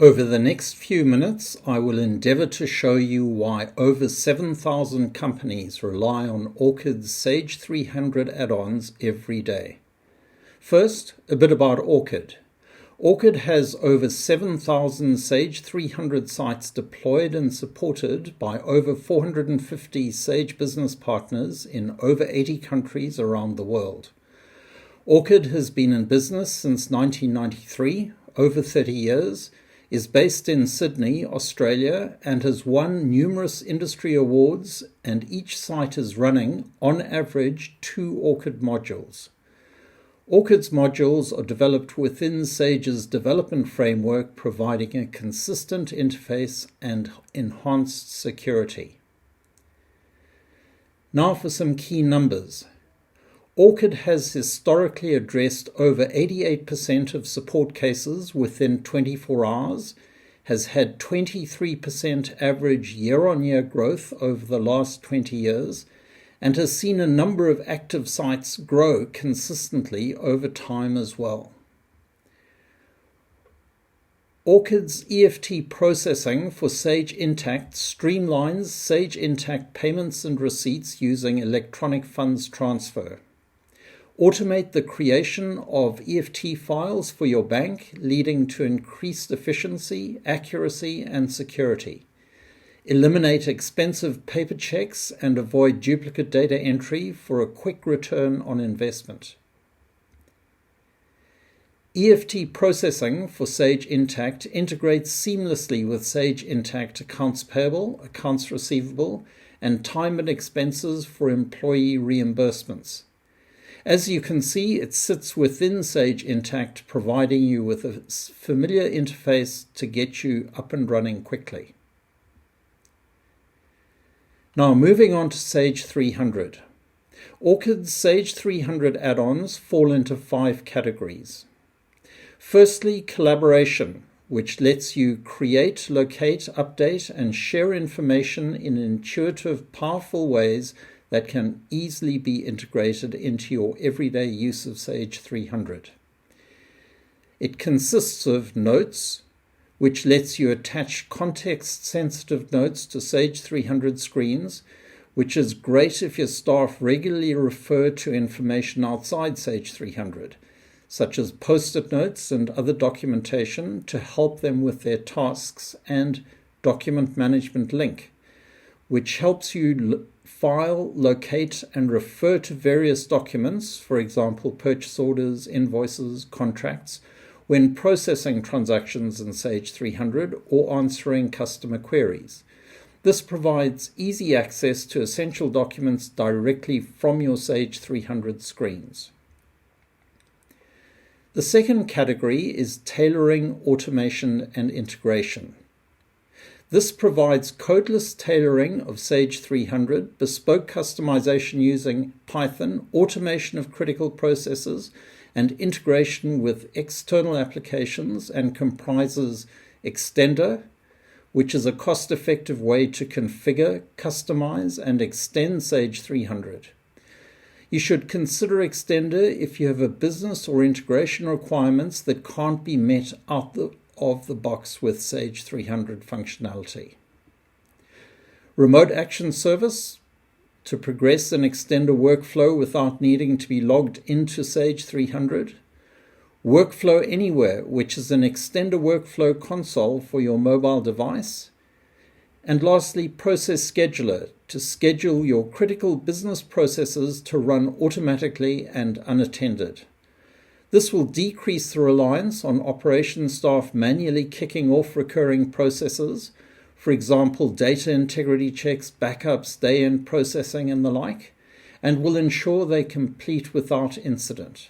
Over the next few minutes, I will endeavor to show you why over 7,000 companies rely on Orchid's Sage 300 add-ons every day. First, a bit about Orchid. Orchid has over 7,000 Sage 300 sites deployed and supported by over 450 Sage business partners in over 80 countries around the world. Orchid has been in business since 1993, over 30 years, is based in Sydney, Australia, and has won numerous industry awards, and each site is running, on average, 2 Orchid modules. Orchid's modules are developed within Sage's development framework, providing a consistent interface and enhanced security. Now for some key numbers. Orchid has historically addressed over 88% of support cases within 24 hours, has had 23% average year-on-year growth over the last 20 years, and has seen a number of active sites grow consistently over time as well. Orchid's EFT processing for Sage Intacct streamlines Sage Intacct payments and receipts using electronic funds transfer. Automate the creation of EFT files for your bank, leading to increased efficiency, accuracy, and security. Eliminate expensive paper checks and avoid duplicate data entry for a quick return on investment. EFT processing for Sage Intacct integrates seamlessly with Sage Intacct accounts payable, accounts receivable, and time and expenses for employee reimbursements. As you can see, it sits within Sage Intacct, providing you with a familiar interface to get you up and running quickly. Now moving on to Sage 300. Orchid's Sage 300 add-ons fall into 5 categories. Firstly, collaboration, which lets you create, locate, update, and share information in intuitive, powerful ways that can easily be integrated into your everyday use of Sage 300. It consists of notes, which lets you attach context-sensitive notes to Sage 300 screens, which is great if your staff regularly refer to information outside Sage 300, such as post-it notes and other documentation to help them with their tasks, and Document Management Link, which helps you file, locate, and refer to various documents, for example, purchase orders, invoices, contracts, when processing transactions in Sage 300 or answering customer queries. This provides easy access to essential documents directly from your Sage 300 screens. The second category is tailoring, automation, and integration. This provides codeless tailoring of Sage 300, bespoke customization using Python, automation of critical processes, and integration with external applications, and comprises Extender, which is a cost-effective way to configure, customize, and extend Sage 300. You should consider Extender if you have a business or integration requirements that can't be met out of the box with Sage 300 functionality. Remote Action Service, to progress an Extender workflow without needing to be logged into Sage 300. Workflow Anywhere, which is an Extender workflow console for your mobile device. And lastly, Process Scheduler, to schedule your critical business processes to run automatically and unattended. This will decrease the reliance on operations staff manually kicking off recurring processes, for example, data integrity checks, backups, day-end processing, and the like, and will ensure they complete without incident.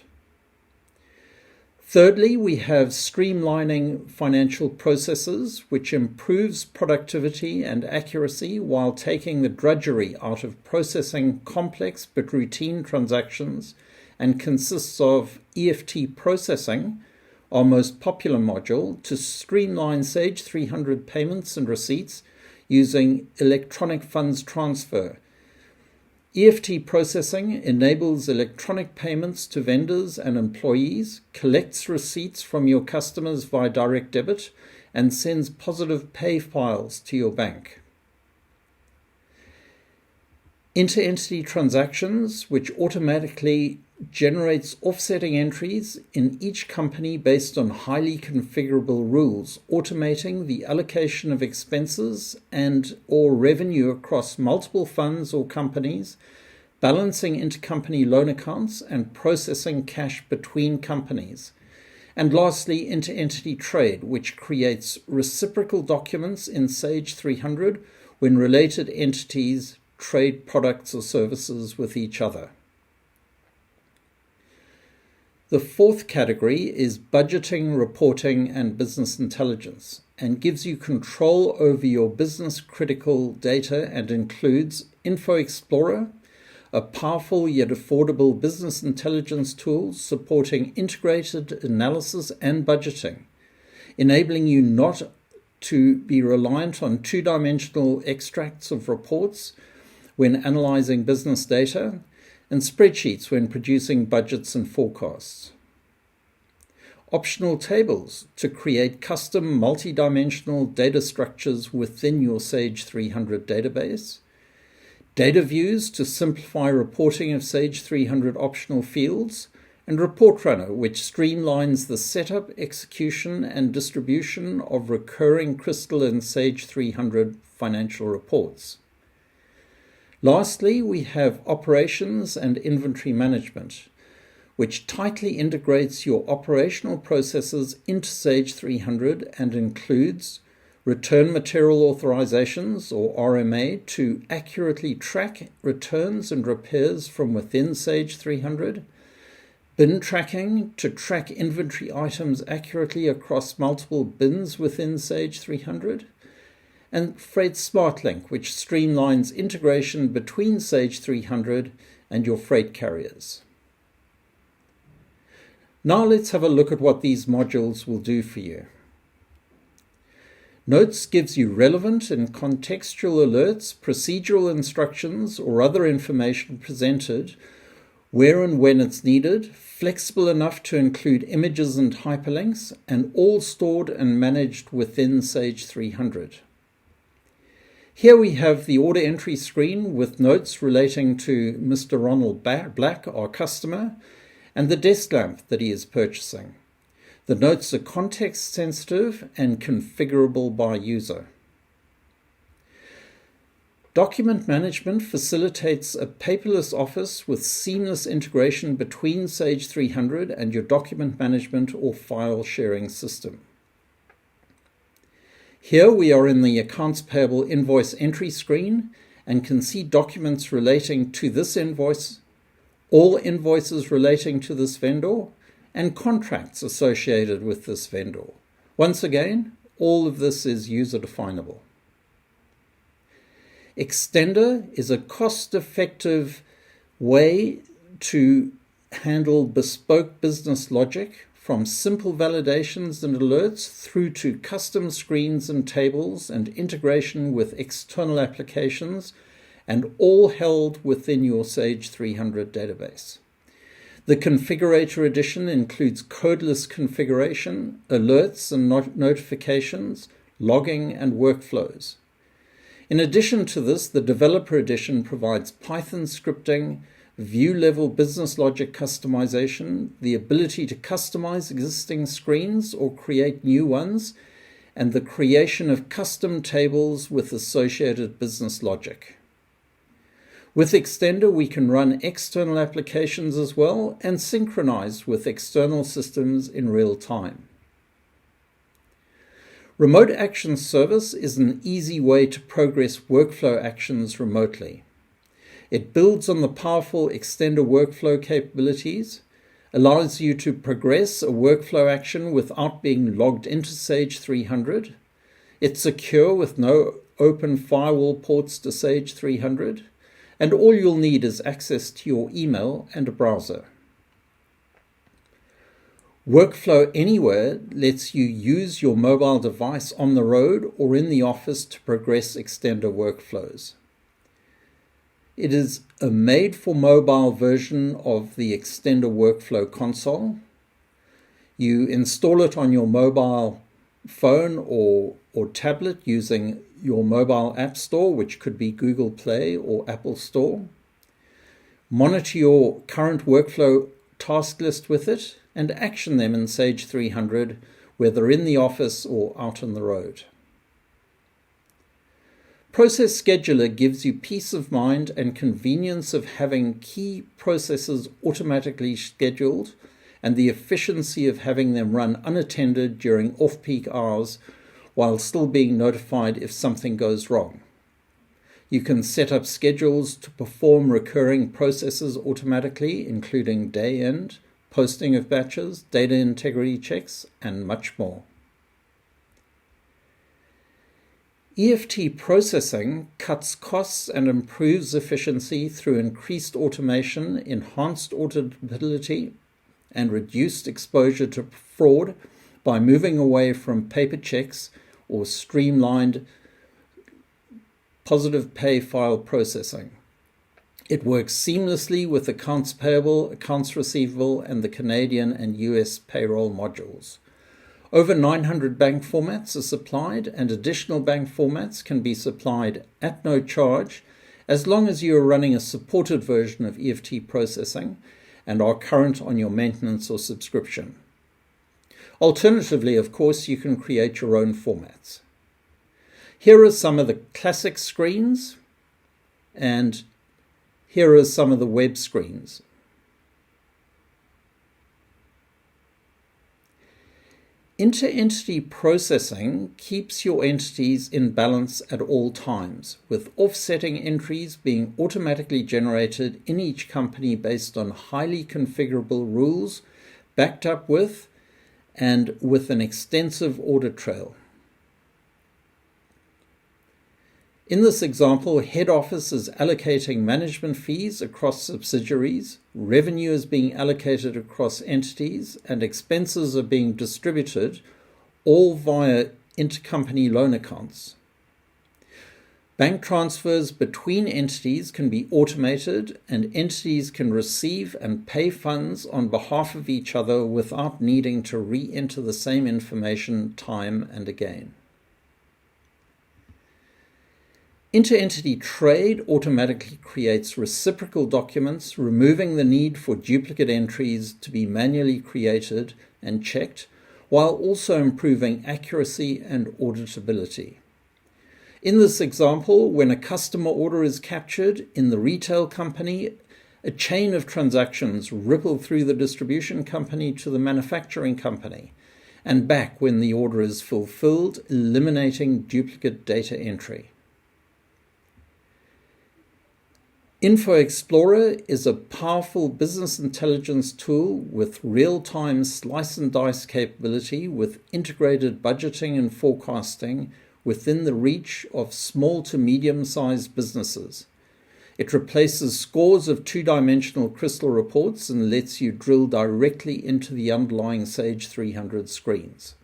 Thirdly, we have streamlining financial processes, which improves productivity and accuracy while taking the drudgery out of processing complex but routine transactions, and consists of EFT processing, our most popular module, to streamline Sage 300 payments and receipts using electronic funds transfer. EFT processing enables electronic payments to vendors and employees, collects receipts from your customers via direct debit, and sends positive pay files to your bank. Inter-entity transactions, which automatically generates offsetting entries in each company based on highly configurable rules, automating the allocation of expenses and or revenue across multiple funds or companies, balancing intercompany loan accounts, and processing cash between companies. And lastly, inter-entity trade, which creates reciprocal documents in Sage 300 when related entities trade products or services with each other. The fourth category is budgeting, reporting, and business intelligence, and gives you control over your business-critical data and includes Info Explorer, a powerful yet affordable business intelligence tool supporting integrated analysis and budgeting, enabling you not to be reliant on two-dimensional extracts of reports when analyzing business data, and spreadsheets when producing budgets and forecasts. Optional tables to create custom multi-dimensional data structures within your Sage 300 database. Data views to simplify reporting of Sage 300 optional fields, and Report Runner, which streamlines the setup, execution, and distribution of recurring crystalline Sage 300 financial reports. Lastly, we have operations and inventory management, which tightly integrates your operational processes into Sage 300 and includes return material authorizations, or RMA, to accurately track returns and repairs from within Sage 300, bin tracking to track inventory items accurately across multiple bins within Sage 300, and Freight SmartLink, which streamlines integration between Sage 300 and your freight carriers. Now let's have a look at what these modules will do for you. Notes gives you relevant and contextual alerts, procedural instructions, or other information presented where and when it's needed, flexible enough to include images and hyperlinks, and all stored and managed within Sage 300. Here we have the order entry screen with notes relating to Mr. Ronald Black, our customer, and the desk lamp that he is purchasing. The notes are context sensitive and configurable by user. Document management facilitates a paperless office with seamless integration between Sage 300 and your document management or file sharing system. Here we are in the Accounts Payable Invoice Entry screen and can see documents relating to this invoice, all invoices relating to this vendor, and contracts associated with this vendor. Once again, all of this is user-definable. Extender is a cost-effective way to handle bespoke business logic, from simple validations and alerts through to custom screens and tables and integration with external applications, and all held within your Sage 300 database. The Configurator Edition includes codeless configuration, alerts and notifications, logging, and workflows. In addition to this, the Developer Edition provides Python scripting, view-level business logic customization, the ability to customize existing screens or create new ones, and the creation of custom tables with associated business logic. With Extender, we can run external applications as well and synchronize with external systems in real time. Remote Action Service is an easy way to progress workflow actions remotely. It builds on the powerful Extender workflow capabilities, allows you to progress a workflow action without being logged into Sage 300. It's secure with no open firewall ports to Sage 300, and all you'll need is access to your email and a browser. Workflow Anywhere lets you use your mobile device on the road or in the office to progress Extender workflows. It is a made-for-mobile version of the Extender Workflow console. You install it on your mobile phone or tablet using your mobile app store, which could be Google Play or Apple Store. Monitor your current workflow task list with it and action them in Sage 300, whether in the office or out on the road. Process Scheduler gives you peace of mind and convenience of having key processes automatically scheduled and the efficiency of having them run unattended during off-peak hours while still being notified if something goes wrong. You can set up schedules to perform recurring processes automatically, including day end, posting of batches, data integrity checks, and much more. EFT processing cuts costs and improves efficiency through increased automation, enhanced auditability, and reduced exposure to fraud by moving away from paper checks or streamlined positive pay file processing. It works seamlessly with accounts payable, accounts receivable, and the Canadian and US payroll modules. Over 900 bank formats are supplied, and additional bank formats can be supplied at no charge as long as you are running a supported version of EFT processing and are current on your maintenance or subscription. Alternatively, of course, you can create your own formats. Here are some of the classic screens, and here are some of the web screens. Inter-entity processing keeps your entities in balance at all times, with offsetting entries being automatically generated in each company based on highly configurable rules, backed up with and with an extensive audit trail. In this example, head office is allocating management fees across subsidiaries, revenue is being allocated across entities, and expenses are being distributed, all via intercompany loan accounts. Bank transfers between entities can be automated, and entities can receive and pay funds on behalf of each other without needing to re-enter the same information time and again. Inter-entity trade automatically creates reciprocal documents, removing the need for duplicate entries to be manually created and checked, while also improving accuracy and auditability. In this example, when a customer order is captured in the retail company, a chain of transactions ripple through the distribution company to the manufacturing company, and back when the order is fulfilled, eliminating duplicate data entry. Info Explorer is a powerful business intelligence tool with real-time slice and dice capability with integrated budgeting and forecasting within the reach of small to medium-sized businesses. It replaces scores of two-dimensional crystal reports and lets you drill directly into the underlying Sage 300 screens.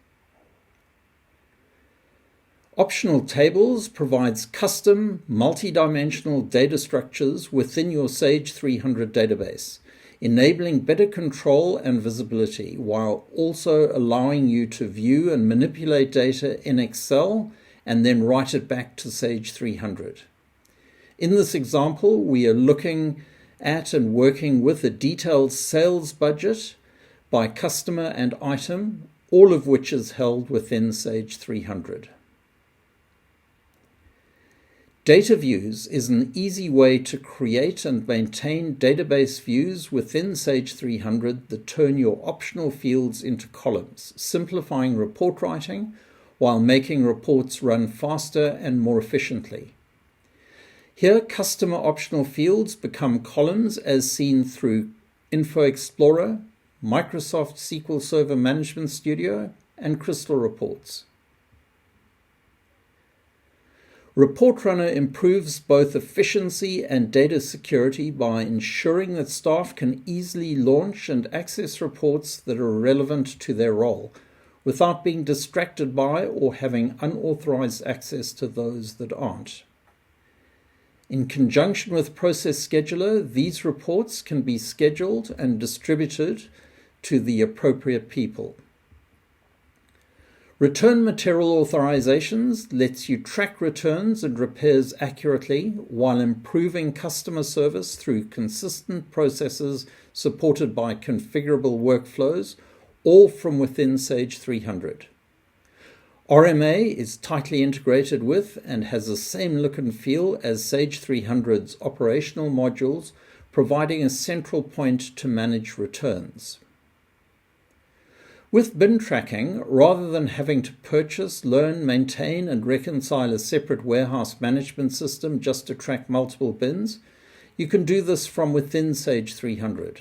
Optional Tables provides custom, multi-dimensional data structures within your Sage 300 database, enabling better control and visibility, while also allowing you to view and manipulate data in Excel and then write it back to Sage 300. In this example, we are looking at and working with a detailed sales budget by customer and item, all of which is held within Sage 300. Data Views is an easy way to create and maintain database views within Sage 300 that turn your optional fields into columns, simplifying report writing while making reports run faster and more efficiently. Here, customer optional fields become columns as seen through Info Explorer, Microsoft SQL Server Management Studio, and Crystal Reports. Report Runner improves both efficiency and data security by ensuring that staff can easily launch and access reports that are relevant to their role, without being distracted by or having unauthorized access to those that aren't. In conjunction with Process Scheduler, these reports can be scheduled and distributed to the appropriate people. Return material authorizations lets you track returns and repairs accurately while improving customer service through consistent processes supported by configurable workflows, all from within Sage 300. RMA is tightly integrated with and has the same look and feel as Sage 300's operational modules, providing a central point to manage returns. With bin tracking, rather than having to purchase, learn, maintain, and reconcile a separate warehouse management system just to track multiple bins, you can do this from within Sage 300,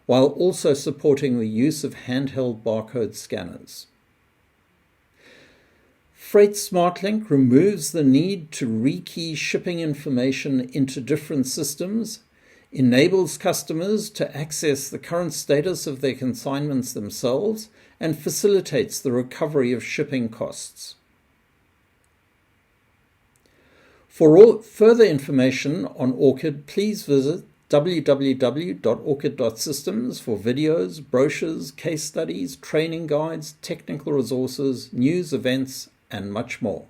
while also supporting the use of handheld barcode scanners. Freight SmartLink removes the need to rekey shipping information into different systems, enables customers to access the current status of their consignments themselves, and facilitates the recovery of shipping costs. For further information on Orchid, please visit www.orchid.systems for videos, brochures, case studies, training guides, technical resources, news, events, and much more.